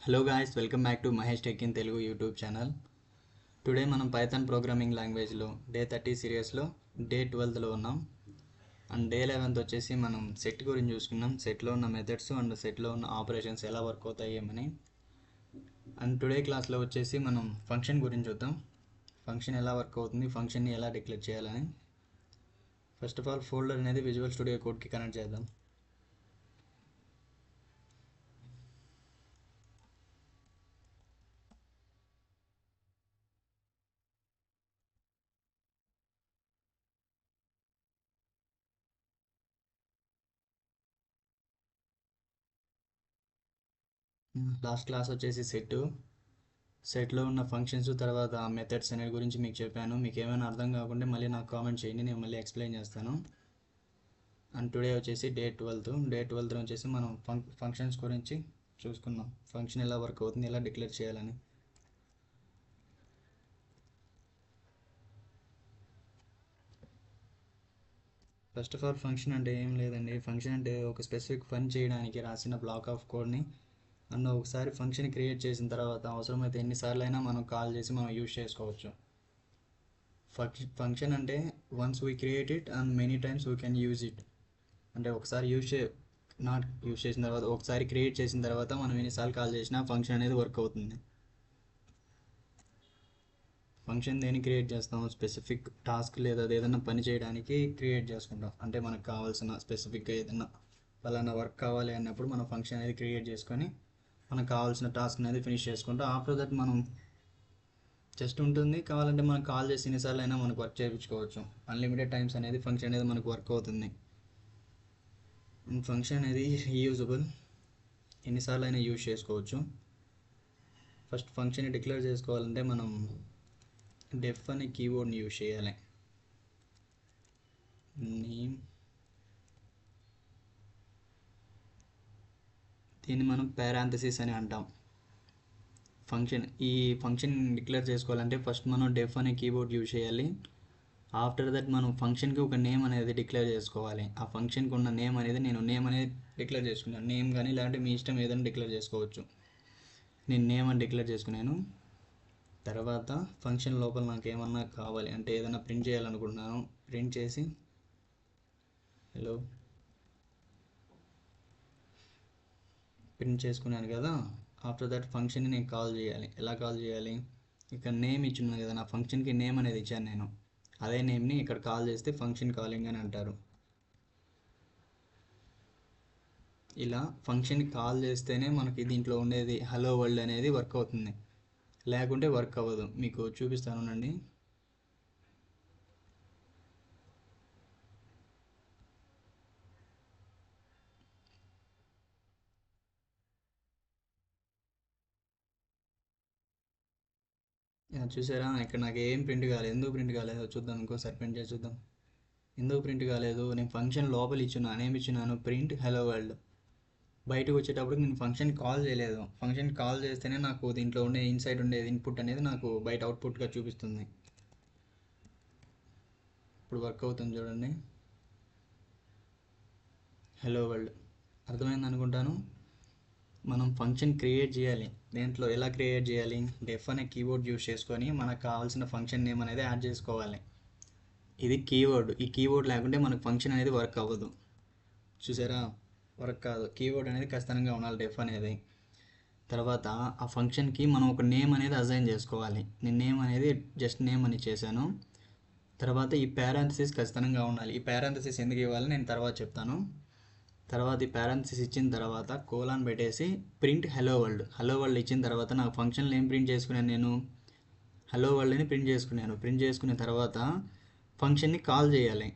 Hello guys, welcome back to Mahesh Tech in Telugu YouTube channel. Today మనం Python programming లాంగ్వేజ్లో day 30 సిరీస్లో day 12లో ఉన్నాం. And day 11 వచ్చేసి మనం సెట్ గురించి చూసుకున్నాం. సెట్లో ఉన్న మెథడ్స్ అండ్ సెట్లో ఉన్న ఆపరేషన్స్ ఎలా వర్క్ అవుతాయి ఏమని. అండ్ టుడే క్లాస్లో వచ్చేసి మనం ఫంక్షన్ గురించి చూద్దాం. ఫంక్షన్ ఎలా వర్క్ అవుతుంది, ఫంక్షన్ని ఎలా డిక్లేర్ చేయాలని. ఫస్ట్ ఆఫ్ ఆల్ ఫోల్డర్ అనేది విజువల్ స్టూడియో కోడ్కి కనెక్ట్ చేద్దాం. లాస్ట్ క్లాస్ వచ్చేసి సెట్లో ఉన్న ఫంక్షన్స్ తర్వాత మెథడ్స్ అనేది గురించి మీకు చెప్పాను. మీకు ఏమైనా అర్థం కాకుంటే మళ్ళీ నాకు కామెంట్ చేయండి, నేను మళ్ళీ ఎక్స్ప్లెయిన్ చేస్తాను. అండ్ టుడే వచ్చేసి డే 12 వచ్చేసి మనం ఫంక్షన్స్ గురించి చూసుకుందాం. ఫంక్షన్ ఎలా వర్క్ అవుతుంది, ఎలా డిక్లేర్ చేయాలని. ఫస్ట్ ఆఫ్ ఆల్ ఫంక్షన్ అంటే ఏం లేదండి. ఫంక్షన్ అంటే ఒక స్పెసిఫిక్ పని చేయడానికి రాసిన బ్లాక్ ఆఫ్ కోడ్ని అండ్ ఒకసారి ఫంక్షన్ క్రియేట్ చేసిన తర్వాత అవసరమైతే ఎన్నిసార్లు అయినా మనం కాల్ చేసి మనం యూజ్ చేసుకోవచ్చు. ఫంక్షన్ అంటే once we create it and many times we can use it. అంటే ఒకసారి యూజ్ చేసిన తర్వాత, ఒకసారి క్రియేట్ చేసిన తర్వాత మనం ఎన్నిసార్లు కాల్ చేసినా ఫంక్షన్ అనేది వర్క్ అవుతుంది. ఫంక్షన్ దేన్ని క్రియేట్ చేస్తాం? స్పెసిఫిక్ టాస్క్ లేదా ఏదైనా పని చేయడానికి క్రియేట్ చేసుకుంటాం. అంటే మనకు కావాల్సిన స్పెసిఫిక్గా ఏదైనా పలానా వర్క్ కావాలి అన్నప్పుడు మనం ఫంక్షన్ అనేది క్రియేట్ చేసుకొని మనకు కావాల్సిన టాస్క్ అనేది ఫినిష్ చేసుకుంటాం. ఆఫ్టర్ దట్ మనం జస్ట్ ఉంటుంది. కావాలంటే మనం కాల్ చేసి ఎన్నిసార్లు అయినా మనకు వర్క్ చేయించుకోవచ్చు. అన్లిమిటెడ్ టైమ్స్ అనేది ఫంక్షన్ అనేది మనకు వర్క్ అవుతుంది. ఫంక్షన్ అనేది రీయూజబుల్, ఎన్నిసార్లు అయినా యూజ్ చేసుకోవచ్చు. ఫస్ట్ ఫంక్షన్ డిక్లేర్ చేసుకోవాలంటే మనం డెఫ్ అనే కీబోర్డ్ని యూజ్ చేయాలి. నేమ్, దీన్ని మనం పారాంథసిస్ అని అంటాం. ఈ ఫంక్షన్ డిక్లేర్ చేసుకోవాలంటే ఫస్ట్ మనం డెఫ్ అనే కీబోర్డ్ యూజ్ చేయాలి. ఆఫ్టర్ దట్ మనం ఫంక్షన్కి ఒక నేమ్ అనేది డిక్లేర్ చేసుకోవాలి. ఆ ఫంక్షన్కి ఉన్న నేమ్ అనేది నేమ్ అనేది డిక్లేర్ చేసుకున్నాను. నేమ్ కానీ లేదంటే మీ ఇష్టం ఏదైనా డిక్లేర్ చేసుకోవచ్చు. నేను నేమ్ అని డిక్లేర్ చేసుకున్నాను. తర్వాత ఫంక్షన్ లోపల నాకు ఏమన్నా కావాలి అంటే ఏదైనా ప్రింట్ చేయాలనుకుంటున్నాను. ప్రింట్ చేసి హలో ప్రింట్ చేసుకున్నాను కదా. ఆఫ్టర్ దట్ ఫంక్షన్ని నేను కాల్ చేయాలి. ఎలా కాల్ చేయాలి? ఇక్కడ నేమ్ ఇచ్చున్నాను కదా, నా ఫంక్షన్కి నేమ్ అనేది ఇచ్చాను నేను. అదే నేమ్ని ఇక్కడ కాల్ చేస్తే ఫంక్షన్ కాలింగ్ అని అంటారు. ఇలా ఫంక్షన్ కాల్ చేస్తేనే మనకి దీంట్లో ఉండేది హలో వరల్డ్ అనేది వర్క్ అవుతుంది, లేకుంటే వర్క్ అవ్వదు. మీకు చూపిస్తానండి. చూసారా, ఇక్కడ నాకు ఏం ప్రింట్ కాలేదు. ఎందుకు ప్రింట్ కాలేదు చూద్దాం. ఇంకోసారి ప్రింట్ చేసి చూద్దాం. ఎందుకు ప్రింట్ కాలేదు? నేను ఫంక్షన్ లోపల ఇచ్చున్నాను, ఏమి ఇచ్చున్నాను? Print hello world. బయటకు వచ్చేటప్పుడు నేను ఫంక్షన్ కాల్ చేయలేదు. ఫంక్షన్ కాల్ చేస్తేనే నాకు దీంట్లో ఉండే ఇన్సైడ్ ఉండేది ఇన్పుట్ అనేది నాకు బయట అవుట్పుట్గా చూపిస్తుంది. ఇప్పుడు వర్క్ అవుతుంది చూడండి, హలో వరల్డ్. అర్థమైంది అనుకుంటాను. మనం ఫంక్షన్ క్రియేట్ చేయాలి. దేంట్లో ఎలా క్రియేట్ చేయాలి? డెఫ్ అనే కీబోర్డ్ యూస్ చేసుకొని మనకు కావాల్సిన ఫంక్షన్ నేమ్ అనేది యాడ్ చేసుకోవాలి. ఇది కీవర్డ్. ఈ కీబోర్డ్ లేకుంటే మనకు ఫంక్షన్ అనేది వర్క్ అవ్వదు. చూసారా, వర్క్ కాదు. కీబోర్డ్ అనేది ఖచ్చితంగా ఉండాలి, డెఫ్ అనేది. తర్వాత ఆ ఫంక్షన్కి మనం ఒక నేమ్ అనేది అసైన్ చేసుకోవాలి. నేను నేమ్ అనేది జస్ట్ నేమ్ అని చేశాను. తర్వాత ఈ పారాంథసిస్ ఖచ్చితంగా ఉండాలి. ఈ పారాంథసిస్ ఎందుకు ఇవ్వాలి నేను తర్వాత చెప్తాను. తర్వాత ఈ పారాంథసిస్ ఇచ్చిన తర్వాత కోలాన్ పెట్టేసి print hello world. Hello world ఇచ్చిన తర్వాత నాకు ఫంక్షన్లో ఏం ప్రింట్ చేసుకున్నాను? నేను హలో వరల్డ్ని ప్రింట్ చేసుకున్నాను. ప్రింట్ చేసుకున్న తర్వాత ఫంక్షన్ని కాల్ చేయాలి.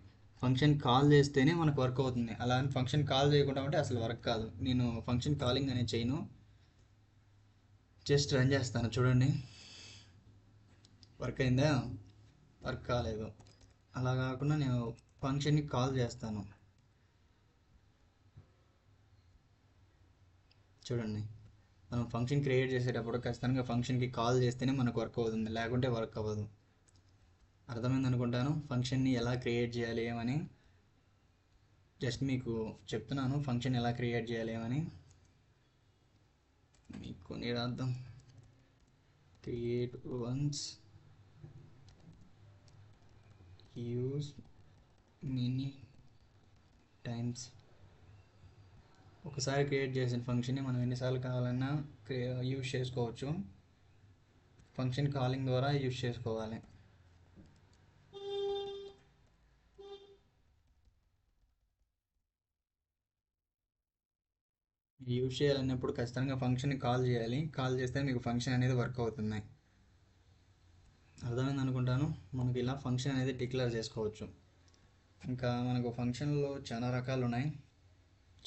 ఫంక్షన్ కాల్ చేస్తేనే మనకు వర్క్ అవుతుంది. అలా అని ఫంక్షన్ కాల్ చేయకుండా ఉంటే అసలు వర్క్ కాదు. నేను ఫంక్షన్ కాలింగ్ అనేది చేయను, జస్ట్ రన్ చేస్తాను. చూడండి, వర్క్ అయిందా? వర్క్ కాలేదు. అలా కాకుండా నేను ఫంక్షన్ని కాల్ చేస్తాను. చూడండి, మనం ఫంక్షన్ క్రియేట్ చేసేటప్పుడు ఖచ్చితంగా ఫంక్షన్కి కాల్ చేస్తేనే మనకు వర్క్ అవుతుంది, లేకుంటే వర్క్ అవ్వదు. అర్థమైంది అనుకుంటాను ఫంక్షన్ని ఎలా క్రియేట్ చేయాలి ఏమని. జస్ట్ మీకు చెప్తున్నాను ఫంక్షన్ ఎలా క్రియేట్ చేయాలి ఏమని. కొన్ని రాద్దాం. Create once, use many times. ఒకసారి క్రియేట్ చేసిన ఫంక్షన్ని మనం ఎన్నిసార్లు కావాలన్నా యూజ్ చేసుకోవచ్చు. ఫంక్షన్ కాలింగ్ ద్వారా యూజ్ చేసుకోవాలి. యూజ్ చేయాలన్నప్పుడు ఖచ్చితంగా ఫంక్షన్ని కాల్ చేయాలి. కాల్ చేస్తే మీకు ఫంక్షన్ అనేది వర్క్ అవుతుంది. అర్థమైంది అనుకుంటాను. మనకి ఇలా ఫంక్షన్ అనేది డిక్లేర్ చేసుకోవచ్చు. ఇంకా మనకు ఫంక్షన్లో చాలా రకాలు ఉన్నాయి,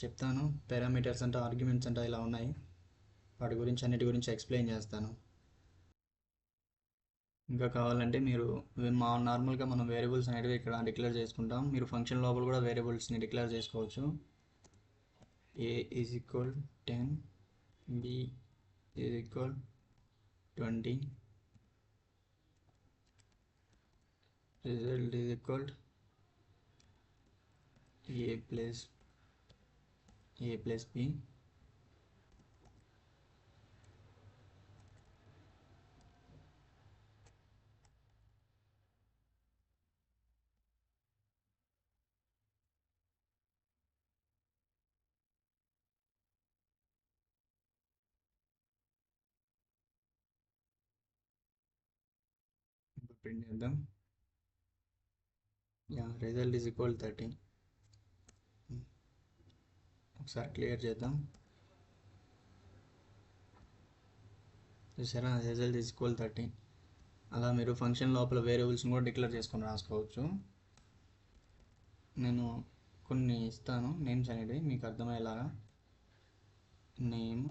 చెప్తాను. పారామీటర్స్ అంటే, ఆర్గ్యుమెంట్స్ అంటే ఇలా ఉన్నాయి. వాటి గురించి అన్నిటి గురించి ఎక్స్ప్లెయిన్ చేస్తాను. ఇంకా కావాలంటే మీరు నార్మల్గా మనం వేరియబుల్స్ అనేవి ఇక్కడ డిక్లేర్ చేసుకుంటాం. మీరు ఫంక్షన్ లోపల కూడా వేరియబుల్స్ని డిక్లేర్ చేసుకోవచ్చు. a is equal 10, b is equal 20, result is equal a plus b. Print చేద్దాం. Result is equal 30. ఒకసారి క్లియర్ చేద్దాం. చూసారా, రిజల్ట్ ఈజ్ ఈక్వల్ 30. అలా మీరు ఫంక్షన్ లోపల వేరియబుల్స్ని కూడా డిక్లేర్ చేసుకొని రాసుకోవచ్చు. నేను కొన్ని ఇస్తాను నేమ్స్ అనేవి మీకు అర్థమయ్యేలాగా. నేమ్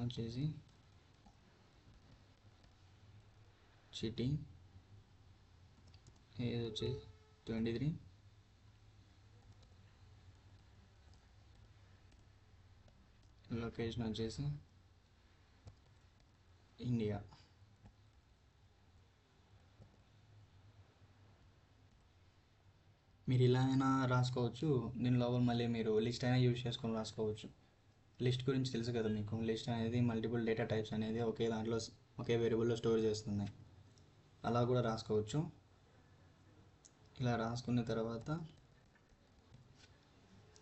వచ్చేసి సిటీ, ఏజ్ వచ్చేసి 23, లొకేషన్ వచ్చేసి ఇండియా. మీరు ఇలా అయినా రాసుకోవచ్చు. దీని లోపల మళ్ళీ మీరు లిస్ట్ అయినా యూజ్ చేసుకొని రాసుకోవచ్చు. లిస్ట్ గురించి తెలుసు కదా మీకు. లిస్ట్ అనేది మల్టిపుల్ డేటా టైప్స్ అనేది ఒకే దాంట్లో ఒకే వేరియబుల్లో స్టోర్ చేస్తుంది. అలా కూడా రాసుకోవచ్చు. ఇలా రాసుకున్న తర్వాత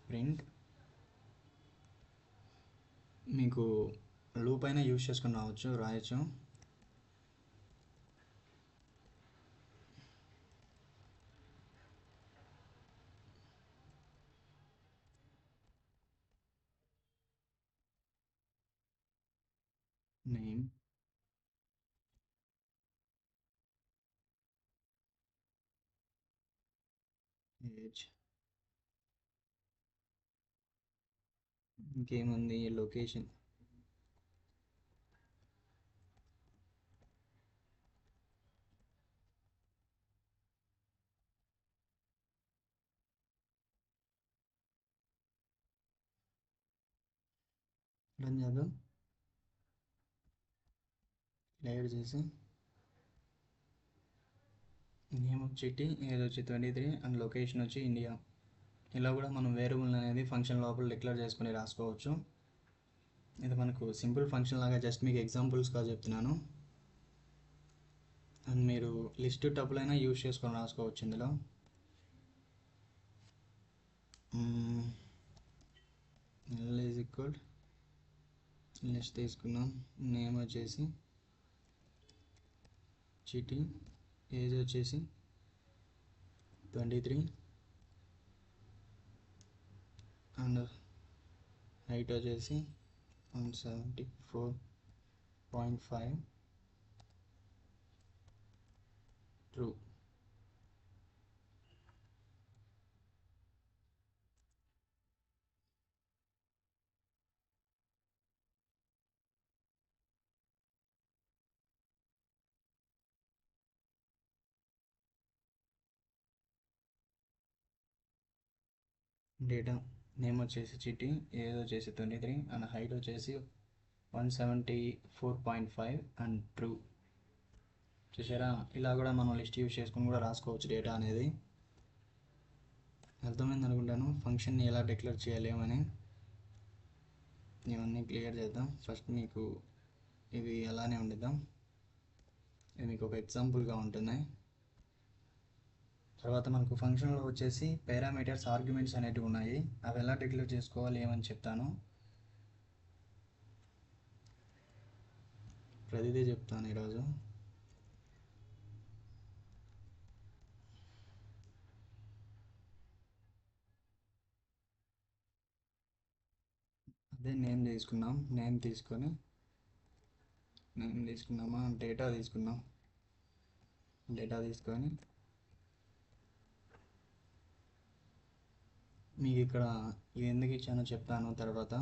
ప్రింట్, మీకు లూప్ అయినా యూజ్ చేసుకుని రాయొచ్చు. నేమ్ ఏజ్, ఇంకేముంది, లొకేషన్, రన్ చేద్దాం. క్లియర్ చేసి నేమ్ వచ్చి ఏజ్ వచ్చి 23 అండ్ లొకేషన్ వచ్చి ఇండియా. ఇలా కూడా మనం వేరియబుల్ అనేది ఫంక్షన్ లోపల డిక్లేర్ చేసుకుని రాసుకోవచ్చు. ఇది మనకు సింపుల్ ఫంక్షన్ లాగా జస్ట్ మీకు ఎగ్జాంపుల్స్గా చెప్తున్నాను. అండ్ మీరు లిస్ట్ టపుల్ అయినా యూజ్ చేసుకొని రాసుకోవచ్చు. ఇందులో ఎల్ ఈజ్ ఈక్వల్ లిస్ట్ తీసుకున్నాం. నేమ్ వచ్చేసి చిటి, ఏజ్ వచ్చేసి 23 అండ్ హైట్ వచ్చేసి 174.5, ట్రూ. డేటా నేమ్ వచ్చేసి చిటి, ఏజ్ వచ్చేసి 23 అండ్ హైట్ వచ్చేసి 174.5 అండ్ ట్రూ. చూసారా, ఇలా కూడా మనం లిస్ట్ యూజ్ చేసుకుని కూడా రాసుకోవచ్చు డేటా అనేది. అర్థమైంది అనుకుంటాను ఫంక్షన్ని ఎలా డిక్లేర్ చేయాలి అని. ఇవన్నీ క్లియర్ చేద్దాం. ఫస్ట్ మీకు ఇవి అలానే ఉండిద్దాం. ఇది మీకు ఒక ఎగ్జాంపుల్గా ఉంటుంది. తర్వాత మనకు ఫంక్షన్లో వచ్చేసి పారామీటర్స్ ఆర్గ్యుమెంట్స్ అనేటివి ఉన్నాయి. అవి ఎలా డిక్లేర్ చేసుకోవాలి ఏమని చెప్తాను. ప్రతిదీ చెప్తాను ఈరోజు. అదే నేమ్ తీసుకున్నామా, డేటా తీసుకొని మీకు ఇక్కడ ఇవి ఎందుకు ఇచ్చానో చెప్తాను తర్వాత.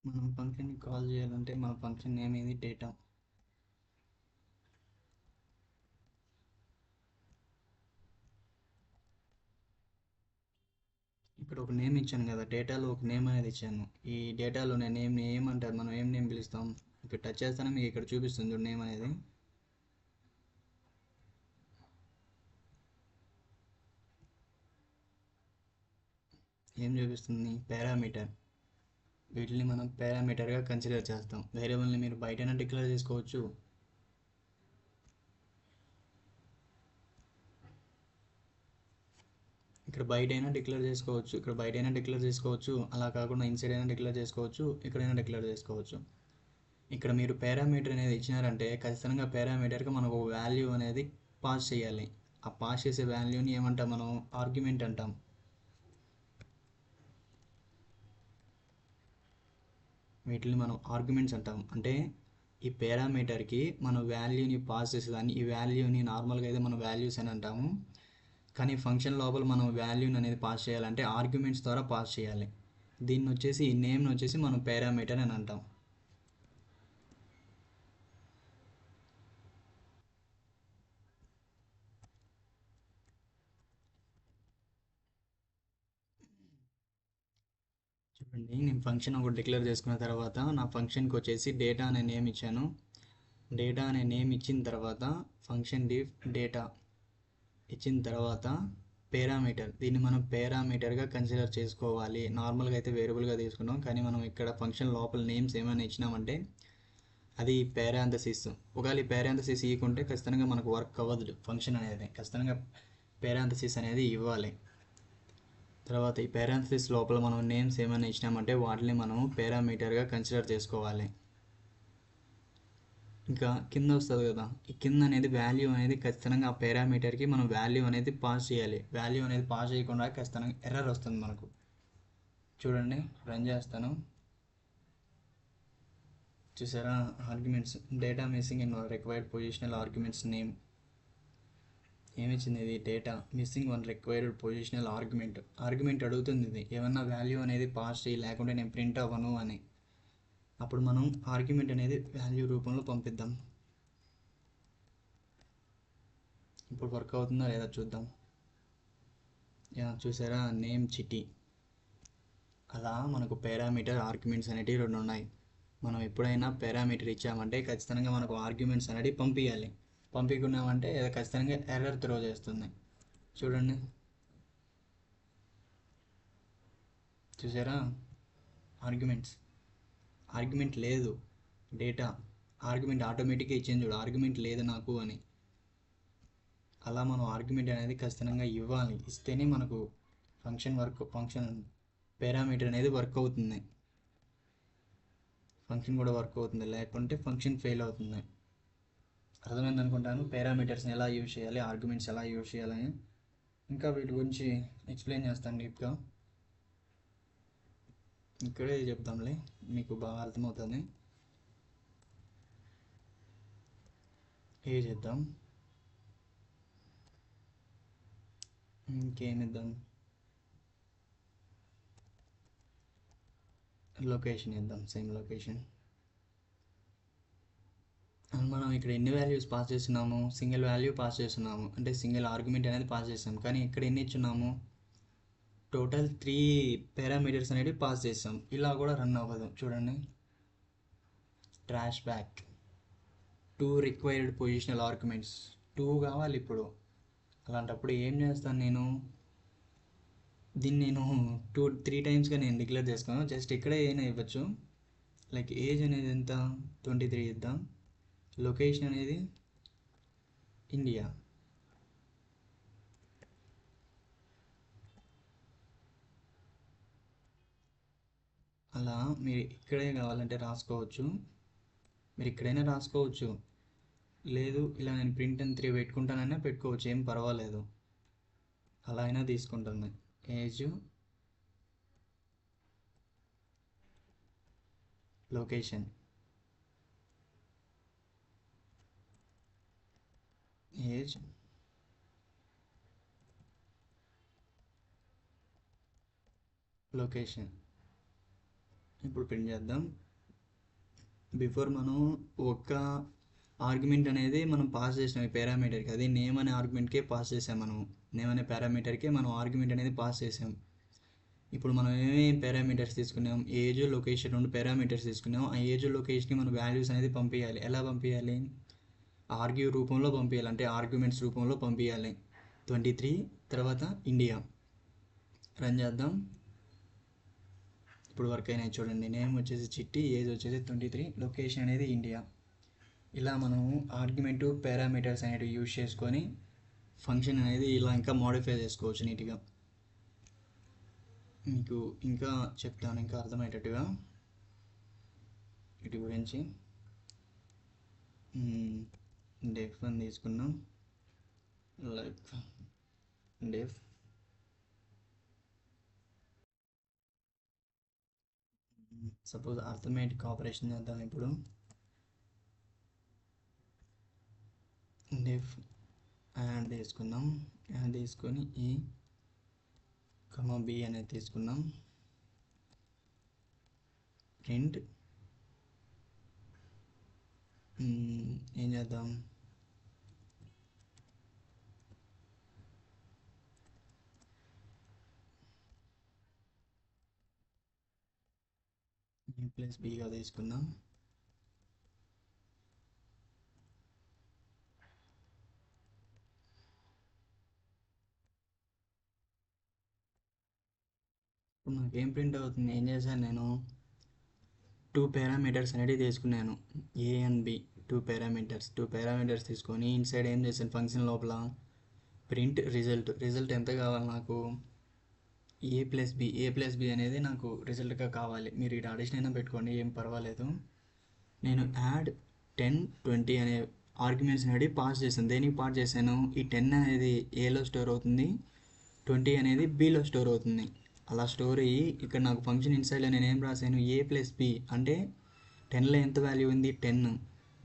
మనం ఫంక్షన్ని కాల్ చేయాలంటే మన ఫంక్షన్ నేమ్ ఇది డేటా. ఇక్కడ ఒక నేమ్ ఇచ్చాను కదా, డేటాలో ఒక నేమ్ అనేది ఇచ్చాను. ఈ డేటాలో నేను నేమ్ని ఏమంటారు, మనం ఏం నేమ్ పిలుస్తాం. ఇక్కడ టచ్ చేస్తానే మీకు ఇక్కడ చూపిస్తుంది నేమ్ అనేది. ఏం చూపిస్తుంది, పారామీటర్. వీటిని మనం పారామీటర్గా కన్సిడర్ చేస్తాం. వేరియబుల్ని మీరు బయటైనా డిక్లేర్ చేసుకోవచ్చు, ఇక్కడ బయటైనా డిక్లేర్ చేసుకోవచ్చు, అలా కాకుండా ఇన్సైడ్ అయినా డిక్లేర్ చేసుకోవచ్చు, ఎక్కడైనా డిక్లేర్ చేసుకోవచ్చు. ఇక్కడ మీరు పారామీటర్ అనేది ఇచ్చినారంటే ఖచ్చితంగా పారామీటర్కి మనకు ఒక వాల్యూ అనేది పాస్ చేయాలి. ఆ పాస్ చేసే వాల్యూని ఏమంటాం మనం, ఆర్గ్యుమెంట్ అంటాం. వీటిని మనం ఆర్గ్యుమెంట్స్ అంటాం. అంటే ఈ పారామీటర్కి మనం వాల్యూని పాస్ చేసేదాన్ని, ఈ వాల్యూని నార్మల్గా అయితే మనం వాల్యూస్ అని అంటాము. కానీ ఫంక్షన్ లోపల మనం వాల్యూని అనేది పాస్ చేయాలంటే ఆర్గ్యుమెంట్స్ ద్వారా పాస్ చేయాలి. దీన్ని వచ్చేసి ఈ నేమ్ని వచ్చేసి మనం పారామీటర్ అని అంటాం. చూడండి, నేను ఫంక్షన్ ఒకటి డిక్లేర్ చేసుకున్న తర్వాత నా ఫంక్షన్కి వచ్చేసి డేటా అనే నేమ్ ఇచ్చాను. డేటా అనే నేమ్ ఇచ్చిన తర్వాత ఫంక్షన్ డిఫ్ డేటా ఇచ్చిన తర్వాత పారామీటర్, దీన్ని మనం పారామీటర్గా కన్సిడర్ చేసుకోవాలి. నార్మల్గా అయితే వేరియబుల్గా తీసుకున్నాం, కానీ మనం ఇక్కడ ఫంక్షన్ లోపల నేమ్స్ ఏమైనా ఇచ్చినామంటే అది పారాంథసిస్. ఒకవేళ ఈ పారాంథసిస్ ఇవ్వకుంటే ఖచ్చితంగా మనకు వర్క్ అవ్వదు. ఫంక్షన్ అనేది ఖచ్చితంగా పారాంథసిస్ అనేది ఇవ్వాలి. తర్వాత ఈ పారాంథసిస్ లోపల మనం నేమ్స్ ఏమైనా ఇచ్చినామంటే వాటిని మనం పారామీటర్గా కన్సిడర్ చేసుకోవాలి. ఇంకా కింద వస్తుంది కదా, ఈ కింద అనేది వాల్యూ అనేది ఖచ్చితంగా ఆ పారామీటర్కి మనం వాల్యూ అనేది పాస్ చేయాలి. వాల్యూ అనేది పాస్ చేయకుండా ఖచ్చితంగా ఎర్రర్ వస్తుంది మనకు. చూడండి, రన్ చేస్తాను. చూసారా, arguments data missing in required positional arguments name ఏమిచ్చింది, ఇది data missing one required positional argument అడుగుతుంది. ఇది ఏమన్నా వాల్యూ అనేది పాస్ చేయి, లేకుంటే నేను ప్రింట్ అవ్వను అని. అప్పుడు మనం ఆర్గ్యుమెంట్ అనేది వాల్యూ రూపంలో పంపిద్దాం. ఇప్పుడు వర్క్ అవుతుందా లేదా చూద్దాం. చూసారా, నేమ్ చిట్టి. అలా మనకు పారామీటర్ ఆర్గ్యుమెంట్స్ అనేటివి రెండు ఉన్నాయి. మనం ఎప్పుడైనా పారామీటర్ ఇచ్చామంటే ఖచ్చితంగా మనకు ఆర్గ్యుమెంట్స్ అనేటివి పంపించాలి. పంపించుకున్నామంటే ఖచ్చితంగా ఎర్రర్ త్రో చేస్తుంది. చూడండి, చూసారా, ఆర్గ్యుమెంట్ లేదు, డేటా ఆర్గ్యుమెంట్ ఆటోమేటిక్గా ఇచ్చింది చూడు, ఆర్గ్యుమెంట్ లేదు నాకు అని. అలా మనం ఆర్గ్యుమెంట్ అనేది ఖచ్చితంగా ఇవ్వాలి. ఇస్తేనే మనకు ఫంక్షన్ పారామీటర్ అనేది వర్క్ అవుతుంది. ఫంక్షన్ కూడా వర్క్ అవుతుంది, లేకుంటే ఫంక్షన్ ఫెయిల్ అవుతుంది. అర్థమైంది అనుకుంటాను పారామీటర్స్ని ఎలా యూజ్ చేయాలి, ఆర్గ్యుమెంట్స్ ఎలా యూజ్ చేయాలని. ఇంకా వీటి గురించి ఎక్స్ప్లెయిన్ చేస్తాను డీప్గా. ఇక్కడే చెప్తాంలే, మీకు బాగా అర్థమవుతుంది. ఏ చేద్దాం, ఇంకేమిద్దాం, లొకేషన్ ఇద్దాం, సేమ్ లొకేషన్. అండ్ మనం ఇక్కడ ఎన్ని వాల్యూస్ పాస్ చేస్తున్నాము, సింగిల్ వాల్యూ పాస్ చేస్తున్నాము, అంటే సింగిల్ ఆర్గ్యుమెంట్ అనేది పాస్ చేస్తాం. కానీ ఇక్కడ ఎన్ని ఇచ్చున్నాము, టోటల్ 3 పారామీటర్స్ అనేవి పాస్ చేస్తాం. ఇలా కూడా రన్ అవ్వదు చూడండి. Trash back 2 required positional arguments 2 కావాలి ఇప్పుడు. అలాంటప్పుడు ఏం చేస్తాను నేను, దీన్ని నేను 3 టైమ్స్గా నేను డిక్లేర్ చేసుకోను. జస్ట్ ఇక్కడే ఏమైనా ఇవ్వచ్చు. లైక్ ఏజ్ అనేది ఎంత, 23 ఇద్దాం. లొకేషన్ అనేది ఇండియా. అలా మీరు ఇక్కడే కావాలంటే రాసుకోవచ్చు, మీరు ఎక్కడైనా రాసుకోవచ్చు. లేదు ఇలా నేను ప్రింట్ అండ్ 3 పెట్టుకుంటానైనా పెట్టుకోవచ్చు, ఏం పర్వాలేదు. అలా అయినా తీసుకుంటుంది. Age, location, age, location. ఇప్పుడు ప్రింట్ చేద్దాం. బిఫోర్ మనం ఒక్క ఆర్గ్యుమెంట్ అనేది మనం పాస్ చేసినాం ఈ పారామీటర్కి, అది నేమ్ అనే ఆర్గ్యుమెంట్కే పాస్ చేసాం. మనం నేమ్ అనే పారామీటర్కే మనం ఆర్గ్యుమెంట్ అనేది పాస్ చేసాం. ఇప్పుడు మనం ఏమేమి పారామీటర్స్ తీసుకున్నాం, ఏజ్, లొకేషన్ 2 పారామీటర్స్ తీసుకున్నాం. ఆ ఏజ్, లొకేషన్కి మనం వాల్యూస్ అనేది పంపించాలి. ఎలా పంపించాలి, ఆర్గ్యూ రూపంలో పంపించాలి, అంటే ఆర్గ్యుమెంట్స్ రూపంలో పంపించాలి. 23 తర్వాత ఇండియా. రన్ చేద్దాం. ఇప్పుడు వర్క్ అయినాయి చూడండి. నేమ్ వచ్చేసి చిట్టి, ఏజ్ వచ్చేసి 23, లొకేషన్ అనేది ఇండియా. ఇలా మనం ఆర్గ్యుమెంటు పారామీటర్స్ అనేవి యూజ్ చేసుకొని ఫంక్షన్ అనేది ఇలా ఇంకా మోడిఫై చేసుకోవచ్చు నీట్గా. మీకు ఇంకా చెప్తాను, ఇంకా అర్థమయ్యేటట్టుగా వీటి గురించి. డెఫ్ అని తీసుకున్నాం. లైక్ డెఫ్ సపోజ్ అర్థమెటిక్ ఆపరేషన్ చేద్దాం. ఇప్పుడు డెఫ్ యాడ్ తీసుకున్నాం. యాడ్ తీసుకొని ఈ బి అనేది తీసుకున్నాం. ప్రింట్ ఏం చేద్దాం, ప్లస్ బిగా తీసుకుందాం. ఇప్పుడు నాకు ఏం ప్రింట్ అవుతుంది, ఏం చేశాను నేను, 2 పారామీటర్స్ అనేవి తీసుకున్నాను, ఏ అండ్ బి. 2 పారామీటర్స్ తీసుకొని ఇన్సైడ్ ఏం చేశాను, ఫంక్షన్ లోపల ప్రింట్ రిజల్ట్ ఎంత కావాలి నాకు, ఏ ప్లస్ బి అనేది నాకు రిజల్ట్గా కావాలి. మీరు ఇక్కడ అడిషన్ అయినా పెట్టుకోండి, ఏం పర్వాలేదు. నేను యాడ్ 10, 20 అనే ఆర్గ్యుమెంట్స్ అనేవి పాస్ చేశాను. దేనికి పాస్ చేశాను, ఈ 10 అనేది ఏలో స్టోర్ అవుతుంది, 20 అనేది బిలో స్టోర్ అవుతుంది. అలా స్టోర్ అయ్యి ఇక్కడ నాకు ఫంక్షన్ ఇన్సైడ్లో నేను ఏం రాశాను, ఏ ప్లస్ బి అంటే 10లో ఎంత వాల్యూ ఉంది 10,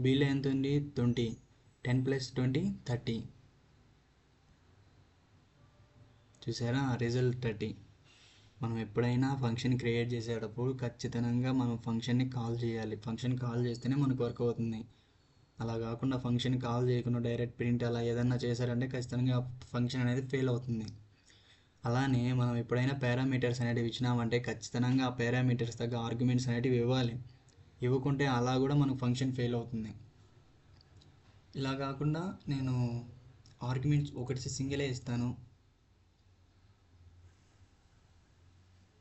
బిలో ఎంత ఉంది 20, 10 + 20 30. చూసారా రిజల్ట్ 30. మనం ఎప్పుడైనా ఫంక్షన్ క్రియేట్ చేసేటప్పుడు ఖచ్చితంగా మనం ఫంక్షన్ని కాల్ చేయాలి. ఫంక్షన్ కాల్ చేస్తేనే మనకు వర్క్ అవుతుంది. అలా కాకుండా ఫంక్షన్ కాల్ చేయకుండా డైరెక్ట్ ప్రింట్ అలా ఏదన్నా చేశారంటే ఖచ్చితంగా ఫంక్షన్ అనేది ఫెయిల్ అవుతుంది. అలానే మనం ఎప్పుడైనా పారామీటర్స్ అనేటివి ఇచ్చినామంటే ఖచ్చితంగా ఆ పారామీటర్స్ తగ్గ ఆర్గ్యుమెంట్స్ అనేటివి ఇవ్వాలి. ఇవ్వకుంటే అలా కూడా మనకు ఫంక్షన్ ఫెయిల్ అవుతుంది. ఇలా కాకుండా నేను ఆర్గ్యుమెంట్స్ ఒకటి సింగిలే ఇస్తాను.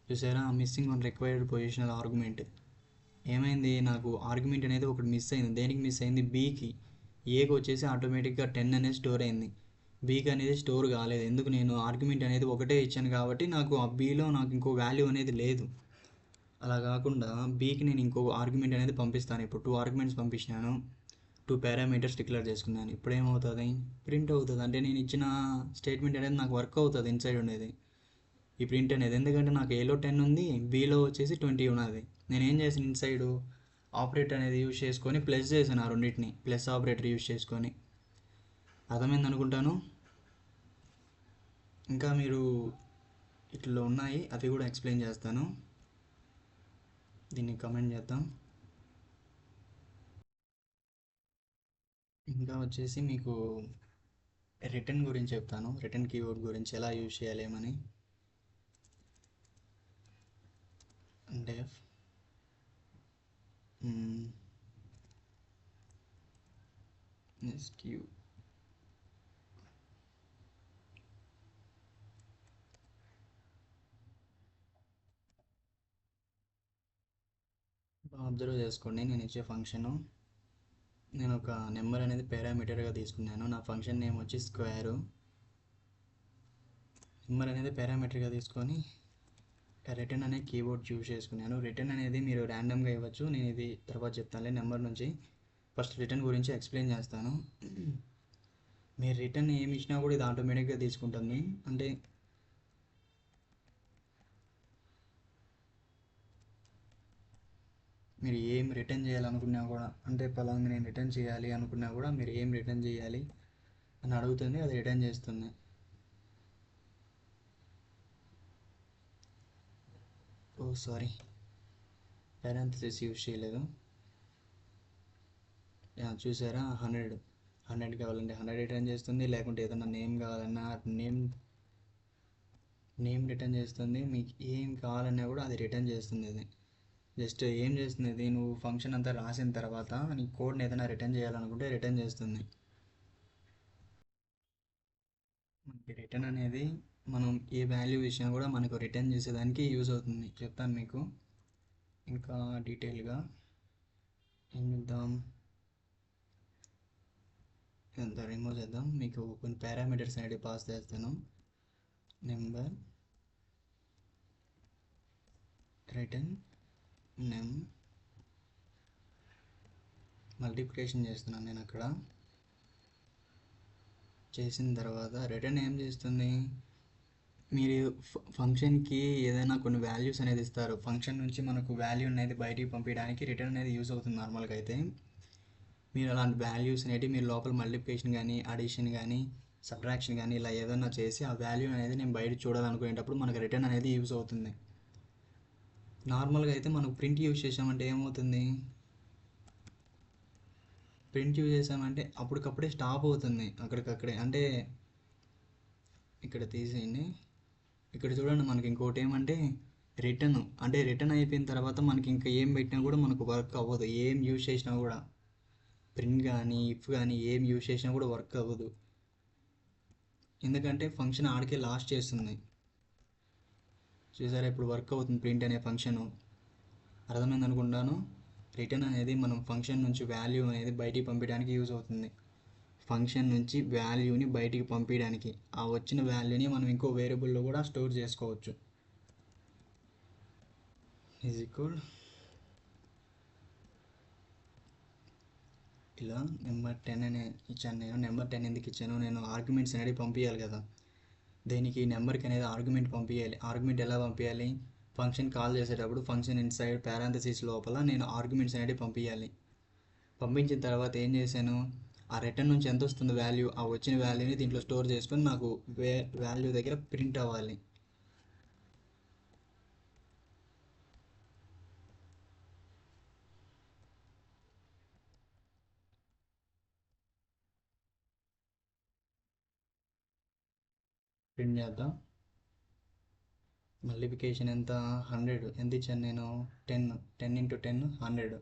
చూసారా, missing one required positional argument. ఏమైంది, నాకు ఆర్గ్యుమెంట్ అనేది ఒకటి మిస్ అయింది. దేనికి మిస్ అయింది, బీకి. ఏకి వచ్చేసి ఆటోమేటిక్గా 10 అనేది స్టోర్ అయింది, బీకి అనేది స్టోర్ కాలేదు. ఎందుకు, నేను ఆర్గ్యుమెంట్ అనేది ఒకటే ఇచ్చాను కాబట్టి నాకు ఆ బీలో నాకు ఇంకో వాల్యూ అనేది లేదు. అలా కాకుండా బీకి నేను ఇంకో ఆర్గ్యుమెంట్ అనేది పంపిస్తాను. ఇప్పుడు 2 ఆర్గ్యుమెంట్స్ పంపించినాను, 2 పారామీటర్స్ డిక్లేర్ చేసుకున్నాను. ఇప్పుడు ఏమవుతుంది, ప్రింట్ అవుతుంది. అంటే నేను ఇచ్చిన స్టేట్మెంట్ అనేది నాకు వర్క్ అవుతుంది ఇన్సైడ్ ఉండేది ఈ ప్రింట్ అనేది. ఎందుకంటే నాకు ఏలో 10 ఉంది, బీలో వచ్చేసి 20 ఉన్నది. నేను ఏం చేసాను, ఇన్సైడ్ ఆపరేటర్ అనేది యూజ్ చేసుకొని ప్లస్ చేశాను ఆ రెండింటిని, ప్లస్ ఆపరేటర్ యూజ్ చేసుకొని. అర్థమైంది అనుకుంటాను. ఇంకా మీరు ఇట్లా ఉన్నాయి, అవి కూడా ఎక్స్ప్లెయిన్ చేస్తాను. దీన్ని కమెంట్ చేద్దాం. ఇంకా వచ్చేసి మీకు రిటర్న్ గురించి చెప్తాను. రిటర్న్ కీవర్డ్ గురించి ఎలా యూజ్ చేయాలేమని. డెఫ్ ఎస్క్యూ అబ్జర్వ్ చేసుకోండి. నేను ఇచ్చే ఫంక్షను, నేను ఒక నెంబర్ అనేది పారామీటర్గా తీసుకున్నాను. నా ఫంక్షన్ నేమ్ వచ్చి స్క్వేరు. నెంబర్ అనేది పారామీటర్గా తీసుకొని రిటర్న్ అనే కీవర్డ్ చూస్ చేసుకున్నాను. రిటర్న్ అనేది మీరు ర్యాండమ్గా ఇవ్వచ్చు. నేను ఇది తర్వాత చెప్తానులే. నెంబర్ నుంచి ఫస్ట్ రిటర్న్ గురించి ఎక్స్ప్లెయిన్ చేస్తాను. మీరు రిటర్న్ ఏమి ఇచ్చినా కూడా ఇది ఆటోమేటిక్గా తీసుకుంటుంది. అంటే మీరు ఏం రిటర్న్ చేయాలనుకున్నా కూడా, అంటే పలానా నేను రిటర్న్ చేయాలి అనుకున్నా కూడా మీరు ఏం రిటర్న్ చేయాలి అని అడుగుతుంది, అది రిటర్న్ చేస్తుంది. ఓ సారీ, పారాంథసిస్ యూజ్ చేయలేదు. చూసారా, 100 కావాలంటే 100 రిటర్న్ చేస్తుంది, లేకుంటే ఏదైనా నేమ్ కావాలన్నా నేమ్ రిటర్న్ చేస్తుంది. మీకు ఏం కావాలన్నా కూడా అది రిటర్న్ చేస్తుంది. అది జస్ట్ ఏం చేస్తుంది, ఇది నువ్వు ఫంక్షన్ అంతా రాసిన తర్వాత నీ కోడ్ని ఏదైనా రిటర్న్ చేయాలనుకుంటే రిటర్న్ చేస్తుంది. మనకి రిటర్న్ అనేది మనం ఏ వాల్యూ ఇచ్చినా కూడా మనకు రిటర్న్ చేసేదానికి యూజ్ అవుతుంది. చెప్తాను మీకు ఇంకా డీటెయిల్గా. ఏం చేద్దాం, ఇదంతా రిమూవ్ చేద్దాం. మీకు కొన్ని పారామీటర్స్ అనేవి పాస్ చేస్తాను. నెంబర్ రిటర్న్ నెమ్ మల్టిప్లికేషన్ చేస్తున్నాను నేను అక్కడ. చేసిన తర్వాత రిటర్న్ ఏం చేస్తుంది, మీరు ఫంక్షన్కి ఏదైనా కొన్ని వాల్యూస్ అనేది ఇస్తారు. ఫంక్షన్ నుంచి మనకు వాల్యూ అనేది బయటికి పంపించడానికి రిటర్న్ అనేది యూజ్ అవుతుంది. నార్మల్గా అయితే మీరు అలాంటి వాల్యూస్ అనేవి మీరు లోపల మల్టిప్లికేషన్ కానీ, అడిషన్ కానీ, సబ్ట్రాక్షన్ కానీ ఇలా ఏదైనా చేసి ఆ వాల్యూ అనేది నేను బయట చూడాలనుకునేటప్పుడు మనకు రిటర్న్ అనేది యూజ్ అవుతుంది. నార్మల్గా అయితే మనకు ప్రింట్ యూజ్ చేసామంటే ఏమవుతుంది, ప్రింట్ యూజ్ చేసామంటే అప్పటికప్పుడే స్టాప్ అవుతుంది అక్కడికక్కడే. అంటే ఇక్కడ తీసేయండి, ఇక్కడ చూడండి. మనకి ఇంకోటి ఏమంటే రిటర్న్, అంటే రిటర్న్ అయిపోయిన తర్వాత మనకి ఇంకా ఏం పెట్టినా కూడా మనకు వర్క్ అవ్వదు. ఏం యూజ్ చేసినా కూడా, ప్రింట్ కానీ ఇఫ్ కానీ ఏం యూజ్ చేసినా కూడా వర్క్ అవ్వదు. ఎందుకంటే ఫంక్షన్ ఆడికే లాస్ట్ చేస్తుంది. చూసారా, ఇప్పుడు వర్క్ అవుతుంది ప్రింట్ అనే ఫంక్షను. అర్థమైంది అనుకుంటాను. రిటర్న్ అనేది మనం ఫంక్షన్ నుంచి వాల్యూ అనేది బయటికి పంపించడానికి యూజ్ అవుతుంది. ఫంక్షన్ నుంచి వాల్యూని బయటికి పంపించడానికి, ఆ వచ్చిన వాల్యూని మనం ఇంకో వేరియబుల్లో కూడా స్టోర్ చేసుకోవచ్చు. ఈజ్ ఈక్వల్ ఇలా నెంబర్ 10 అనే ఇచ్చాను నేను. నెంబర్ 10 ఎందుకు ఇచ్చాను, నేను ఆర్గ్యుమెంట్స్ అనేది పంపించాలి కదా. దేనికి, నెంబర్కి అనేది ఆర్గ్యుమెంట్ పంపించాలి. ఆర్గ్యుమెంట్ ఎలా పంపించాలి, ఫంక్షన్ కాల్ చేసేటప్పుడు ఫంక్షన్ ఇన్సైడ్ పారాంథసిస్ లోపల నేను ఆర్గ్యుమెంట్స్ అనేది పంపించాలి. పంపించిన తర్వాత ఏం చేశాను, ఆ రిటర్న్ నుంచి ఎంత వస్తుంది వాల్యూ, ఆ వచ్చిన వాల్యూని దీంట్లో స్టోర్ చేసుకొని నాకు వాల్యూ దగ్గర ప్రింట్ అవ్వాలి. ప్రింట్ చేద్దాం. మల్టిప్లికేషన్ ఎంత, 100. ఎంత ఇచ్చాను నేను, 10. 10 × 10 100.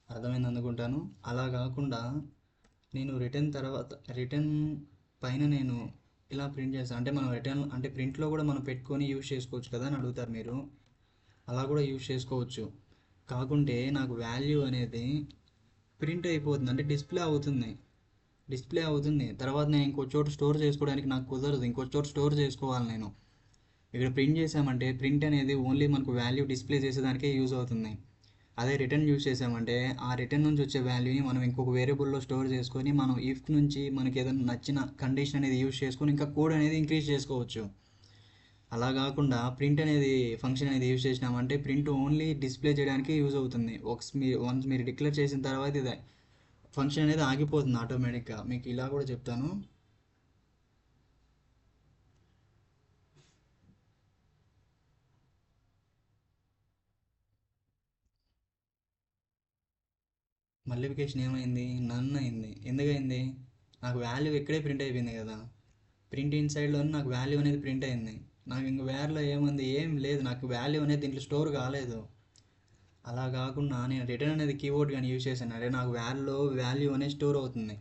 అర్థమైంది అనుకుంటాను. అలా కాకుండా నేను రిటర్న్ తర్వాత, రిటర్న్ పైన నేను ఇలా ప్రింట్ చేస్తాను. అంటే మనం రిటర్న్ అంటే ప్రింట్లో కూడా మనం పెట్టుకొని యూజ్ చేసుకోవచ్చు కదా అని అడుగుతారు మీరు. అలా కూడా యూజ్ చేసుకోవచ్చు. కాకుంటే నాకు వాల్యూ అనేది ప్రింట్ అయిపోతుంది, అంటే డిస్ప్లే అవుతుంది. తర్వాత నేను ఇంకో చోట స్టోర్ చేసుకోవడానికి నాకు కుదరదు. ఇంకో చోట స్టోర్ చేసుకోవాలి నేను. ఇక్కడ ప్రింట్ చేసామంటే ప్రింట్ అనేది ఓన్లీ మనకు వాల్యూ డిస్ప్లే చేసేదానికే యూజ్ అవుతుంది. అదే రిటర్న్ యూజ్ చేసామంటే ఆ రిటర్న్ నుంచి వచ్చే వాల్యూని మనం ఇంకొక వేరియబుల్లో స్టోర్ చేసుకొని మనం ఇఫ్ నుంచి మనకి ఏదైనా నచ్చిన కండిషన్ అనేది యూజ్ చేసుకొని ఇంకా కోడ్ అనేది ఇంక్రీజ్ చేసుకోవచ్చు. అలా కాకుండా ప్రింట్ అనేది ఫంక్షన్ అనేది యూజ్ చేసినామంటే ప్రింట్ ఓన్లీ డిస్ప్లే చేయడానికి యూజ్ అవుతుంది. వన్స్ మీరు డిక్లేర్ చేసిన తర్వాత ఇదే ఫంక్షన్ అనేది ఆగిపోతుంది ఆటోమేటిక్గా. మీకు ఇలా కూడా చెప్తాను. మల్టిప్లికేషన్ ఏమైంది, నన్ అయింది. ఎందుకయింది, నాకు వాల్యూ ఇక్కడే ప్రింట్ అయిపోయింది కదా, ప్రింట్ ఇన్ సైడ్లో నాకు వాల్యూ అనేది ప్రింట్ అయింది. నాకు ఇంక వేర్లో ఏముంది, ఏం లేదు, నాకు వాల్యూ అనేది దీంట్లో స్టోర్ కాలేదు. అలా కాకుండా నేను రిటర్న్ అనేది కీవర్డ్ కానీ యూజ్ చేశాను అంటే నాకు వాల్యూ అనేది స్టోర్ అవుతుంది.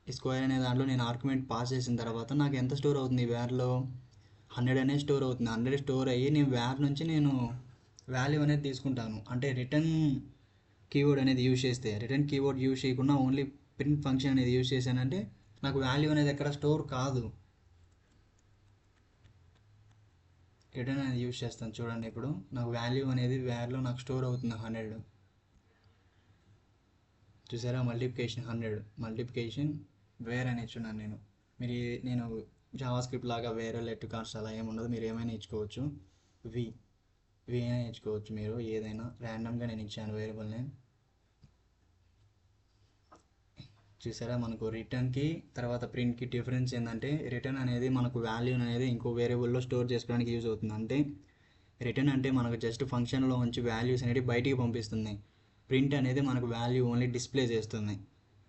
ఈ స్క్వేర్ అనే దాంట్లో నేను ఆర్గ్యుమెంట్ పాస్ చేసిన తర్వాత నాకు ఎంత స్టోర్ అవుతుంది, వేర్లో 100 అనేది స్టోర్ అవుతుంది. 100 స్టోర్ అయ్యి నేను వేర్ నుంచి నేను వాల్యూ అనేది తీసుకుంటాను. అంటే రిటర్న్ కీవర్డ్ అనేది యూజ్ చేస్తే, రిటర్న్ కీవర్డ్ యూజ్ చేయకుండా ఓన్లీ ప్రింట్ ఫంక్షన్ అనేది యూజ్ చేశానంటే నాకు వాల్యూ అనేది ఎక్కడ స్టోర్ కాదు. రిటర్న్ అనేది యూజ్ చేస్తాను చూడండి. ఇప్పుడు నాకు వాల్యూ అనేది వేర్లో నాకు స్టోర్ అవుతుంది 100. చూసారా, మల్టిప్లికేషన్ 100, మల్టిప్లికేషన్ వేర్ అని ఇచ్చున్నాను నేను. మీరు నేను జావా స్క్రిప్ట్ లాగా వేరే లెట్ కార్డ్స్ అలా ఏమి ఉండదు, మీరు ఏమైనా ఇచ్చుకోవచ్చు. వి వి అయినా ఇచ్చుకోవచ్చు, మీరు ఏదైనా ర్యాండమ్గా నేను ఇచ్చాను వేరియబుల్ నేమ్. చూసారా, మనకు రిటర్న్కి తర్వాత ప్రింట్కి డిఫరెన్స్ ఏంటంటే రిటర్న్ అనేది మనకు వాల్యూ అనేది ఇంకో వేరియబుల్లో స్టోర్ చేసుకోవడానికి యూజ్ అవుతుంది. అంటే రిటర్న్ అంటే మనకు జస్ట్ ఫంక్షన్లో ఉంచి వాల్యూస్ అనేవి బయటికి పంపిస్తుంది. ప్రింట్ అనేది మనకు వాల్యూ ఓన్లీ డిస్ప్లే చేస్తుంది.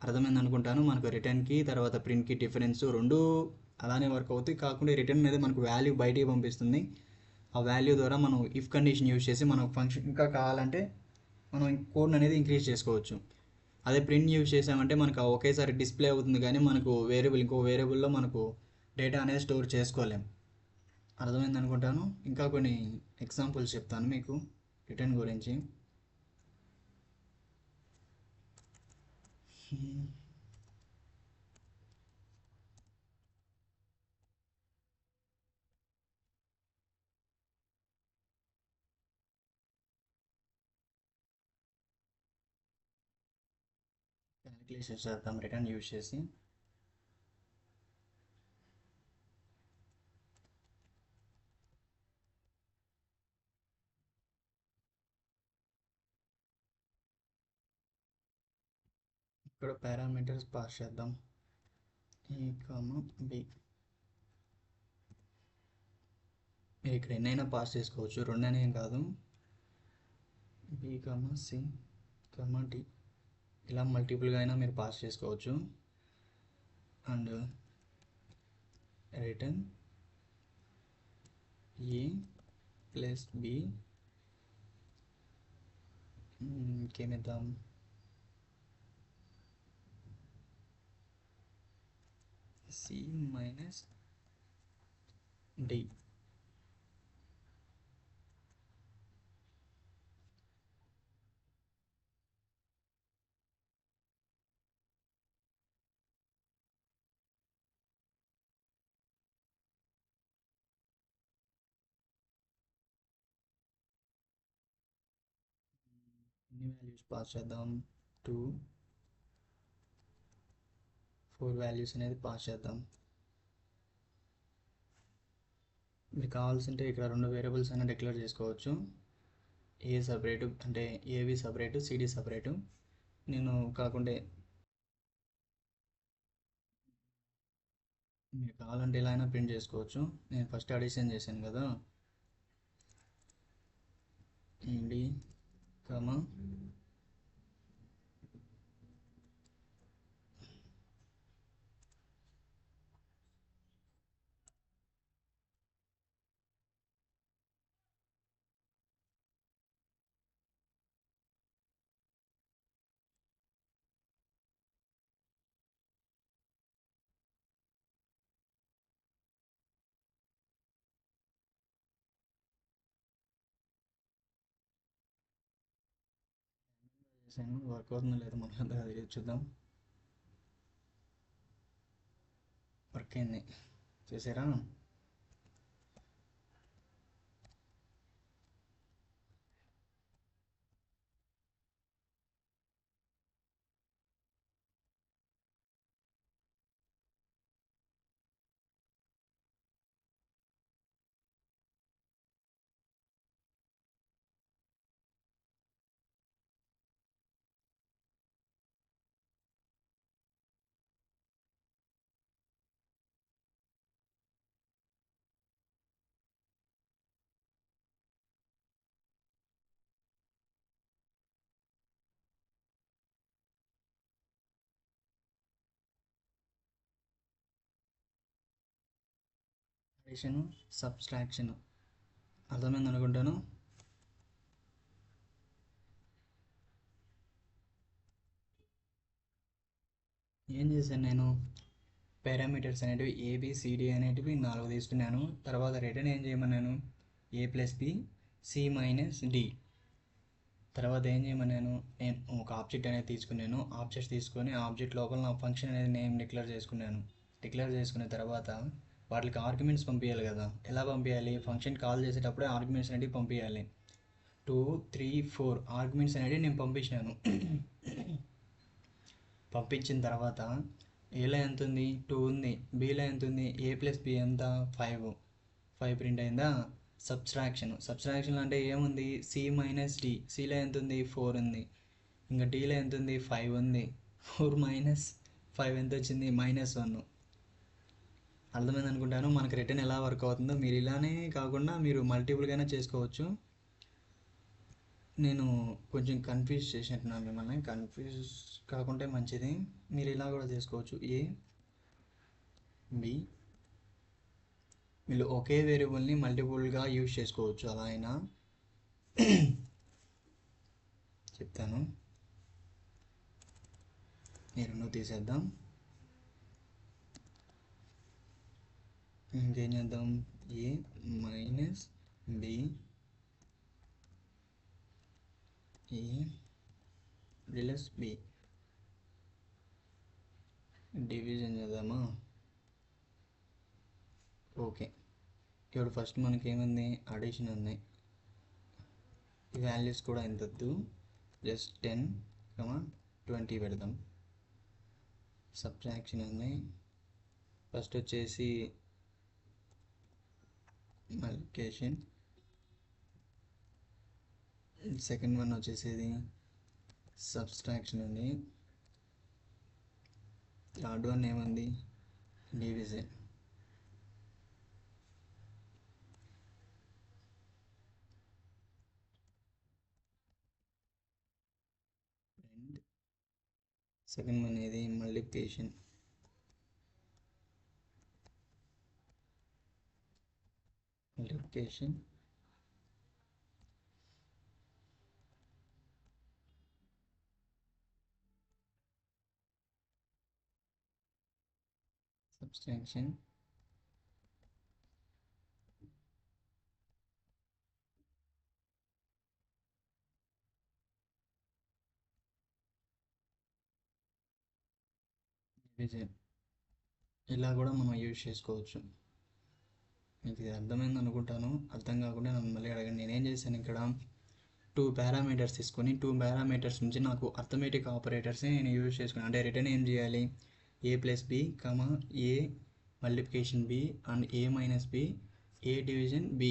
అర్థమైంది అనుకుంటాను. మనకు రిటర్న్కి తర్వాత ప్రింట్కి డిఫరెన్స్ రెండు అలానే వర్క్ అవుతాయి. కాకుండా రిటర్న్ అనేది మనకు వాల్యూ బయటికి పంపిస్తుంది. ఆ వాల్యూ ద్వారా మనం ఇఫ్ కండిషన్ యూజ్ చేసి మనకు ఫంక్షన్ ఇంకా కావాలంటే మనం కోడ్ అనేది ఇంక్రీజ్ చేసుకోవచ్చు. అదే ప్రింట్ యూజ్ చేసామంటే మనకు ఒకేసారి డిస్ప్లే అవుతుంది కానీ మనకు ఇంకో వేరియబుల్లో మనకు డేటా అనేది స్టోర్ చేసుకోలేం. అర్థమైంది అనుకుంటాను. ఇంకా కొన్ని ఎగ్జాంపుల్స్ చెప్తాను మీకు రిటర్న్ గురించి. క్యాలిక్యులేషన్ చేద్దాం రిటర్న్ యూజ్ చేసి. ఇక్కడ పారామీటర్స్ పాస్ చేద్దాం, ఏ కామా బి. మీరు ఇక్కడ ఎన్నైనా పాస్ చేసుకోవచ్చు, రెండనే కాదు. B comma c comma d ఇలా మల్టిపుల్గా అయినా మీరు పాస్ చేసుకోవచ్చు. And return a plus b, ఇంకేమిద్దాం, సి మైనస్ డి. ఎన్ని వాల్యూస్ పాస్ చేద్దాం, 2 4 వాల్యూస్ అనేది పాస్ చేద్దాం. మీకు కావాల్సింటే ఇక్కడ రెండు వేరియబుల్స్ అయినా డిక్లేర్ చేసుకోవచ్చు. ఏ సపరేటు అంటే ఏవి సపరేటు, సిడి సపరేటు. నేను కాకుంటే మీరు కావాలంటే ఇలా అయినా ప్రింట్ చేసుకోవచ్చు. నేను ఫస్ట్ అడిషన్ చేశాను కదా, డి కామా చేశాను. వర్క్ అవుతుందో లేదో మనకు అంతగా తెలియదు, చూద్దాం. వర్క్ అయింది, చూసారా. అడిషను సబ్స్ట్రాక్షన్ అర్థమైంది అనుకుంటాను. ఏం చేశాను నేను, పారామీటర్స్ అనేటివి ఏబిసిడి అనేటివి 4 తీసుకున్నాను. తర్వాత రిటర్న్ ఏం చేయమన్నాను, a+b c-d. తర్వాత ఏం చేయమన్నాను, నేను ఒక ఆబ్జెక్ట్ అనేది తీసుకున్నాను. ఆబ్జెక్ట్ తీసుకొని ఆబ్జెక్ట్ లోపల నా ఫంక్షన్ అనేది నేమ్ డిక్లేర్ చేసుకున్నాను. డిక్లేర్ చేసుకున్న తర్వాత వాటికి ఆర్గ్యుమెంట్స్ పంపించాలి కదా. ఎలా పంపించాలి, ఫంక్షన్ కాల్ చేసేటప్పుడే ఆర్గ్యుమెంట్స్ అనేవి పంపించాలి. 2, 3, 4 ఆర్గ్యుమెంట్స్ అనేవి నేను పంపించాను. పంపించిన తర్వాత ఏలో ఎంత ఉంది, 2 ఉంది. బీలో ఎంత ఉంది, a+b ఎంత, 5 ప్రింట్ అయిందా. సబ్స్ట్రాక్షన్ అంటే ఏముంది, c-d. సిలో ఎంత ఉంది, 4 ఉంది. ఇంకా డీలో ఎంత ఉంది, 5 ఉంది. 4 - 5 ఎంత వచ్చింది, -1. అర్థమైంది అనుకుంటాను. మనకు రిటర్న్ ఎలా వర్క్ అవుతుందో మీరు ఇలానే కాకుండా మీరు మల్టిపుల్గానే చేసుకోవచ్చు. నేను కొంచెం కన్ఫ్యూజ్ చేసినట్టున్నాను మిమ్మల్ని. కన్ఫ్యూజ్ కాకుంటే మంచిది. మీరు ఇలా కూడా చేసుకోవచ్చు, ఏ బి. వీళ్ళు ఒకే వేరియబుల్ని మల్టిపుల్గా యూజ్ చేసుకోవచ్చు. అలా అయినా చెప్తాను. ఈ రెండు తీసేద్దాం. ఇంకేం చేద్దాం, a - b a+b డివిజన్ చేద్దామా. ఓకే, ఇప్పుడు ఫస్ట్ మనకి ఏముంది, అడిషన్ ఉంది. వాల్యూస్ కూడా ఎంత వద్దు, జస్ట్ 10, 20 పెడదాం. సబ్ట్రాక్షన్ ఉంది. ఫస్ట్ వచ్చేసి మల్టిప్లికేషన్, సెకండ్ వన్ వచ్చేసేది సబ్స్ట్రాక్షన్ ఉంది. థర్డ్ వన్ ఏముంది, డివిజన్. సెకండ్ వన్ ఏది, మల్టిప్లికేషన్. Subtraction, division. ఇలా కూడా మనం యూజ్ చేసుకోవచ్చు. మీకు ఇది అర్థమైంది అనుకుంటాను. అర్థం కాకుండా నన్ను మళ్ళీ అడగండి. నేనేం చేశాను, ఇక్కడ 2 పారామీటర్స్ తీసుకొని 2 పారామీటర్స్ నుంచి నాకు అర్థమెటిక్ ఆపరేటర్స్ని నేను యూజ్ చేసుకున్నాను. అంటే రిటర్న్ ఏం చేయాలి, a+b, a multiplication b and a-b, a division b.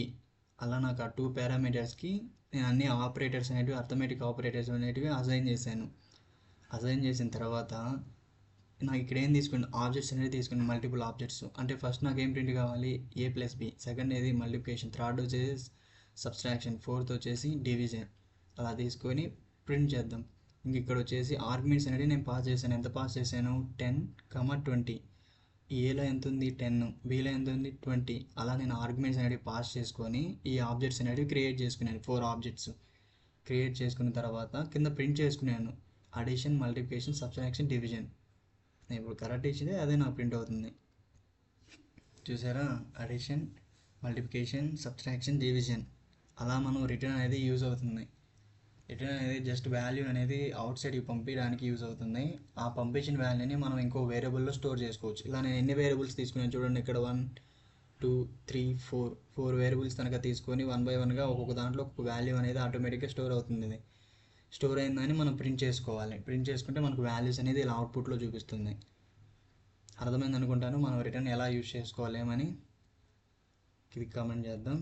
అలా నాకు ఆ 2 పారామీటర్స్కి నేను అన్ని ఆపరేటర్స్ అనేటివి, అర్థమెటిక్ ఆపరేటర్స్ అనేటివి అసైన్ చేశాను. అసైన్ చేసిన తర్వాత నాకు ఇక్కడ ఏం తీసుకుని, ఆబ్జెక్ట్స్ అనేది తీసుకుని, మల్టిపుల్ ఆబ్జెక్ట్స్. అంటే ఫస్ట్ నాకు ఏం ప్రింట్ కావాలి, a+b. సెకండ్ ఏది మల్టిప్లికేషన్, థర్డ్ వచ్చేసి సబ్స్ట్రాక్షన్, ఫోర్త్ వచ్చేసి డివిజన్. అలా తీసుకొని ప్రింట్ చేద్దాం. ఇంక ఇక్కడ వచ్చేసి ఆర్గ్యుమెంట్స్ అనేది నేను పాస్ చేశాను. ఎంత పాస్ చేశాను, 10, 20. ఏలో ఎంత ఉంది, 10, బీలో ఎంత ఉంది, 20. అలా నేను ఆర్గ్యుమెంట్స్ అనేవి పాస్ చేసుకొని ఈ ఆబ్జెక్ట్స్ అనేవి క్రియేట్ చేసుకున్నాను. 4 ఆబ్జెక్ట్స్ క్రియేట్ చేసుకున్న తర్వాత కింద ప్రింట్ చేసుకున్నాను, అడిషన్, మల్టిప్లికేషన్, సబ్స్ట్రాక్షన్, డివిజన్. నేను ఇప్పుడు కరెక్ట్ ఇచ్చితే అదే నాకు ప్రింట్ అవుతుంది. చూసారా, అడిషన్, మల్టిప్లికేషన్, సబ్ట్రాక్షన్, డివిజన్. అలా మనం రిటర్న్ అనేది యూజ్ అవుతుంది. రిటర్న్ అనేది జస్ట్ వాల్యూ అనేది అవుట్ సైడ్కి పంపించడానికి యూజ్ అవుతుంది. ఆ పంపించిన వాల్యూని మనం ఇంకో వేరియబుల్లో స్టోర్ చేసుకోవచ్చు. ఇలా నేను ఎన్ని వేరియబుల్స్ తీసుకున్నాను చూడండి, ఇక్కడ 1, 2, 3, 4 వేరియబుల్స్ కనుక తీసుకొని 1 by 1గా ఒక్కొక్క దాంట్లో ఒక్కొక్క వాల్యూ అనేది ఆటోమేటిక్గా స్టోర్ అవుతుంది. ఇది స్టోర్ అయిందని మనం ప్రింట్ చేసుకోవాలి. ప్రింట్ చేసుకుంటే మనకు వాల్యూస్ అనేది ఇలా అవుట్పుట్లో చూపిస్తుంది. అర్థమైంది అనుకుంటాను. మనం రిటర్న్ ఎలా యూజ్ చేసుకోవాలేమని ఇది కామెంట్ చేద్దాం.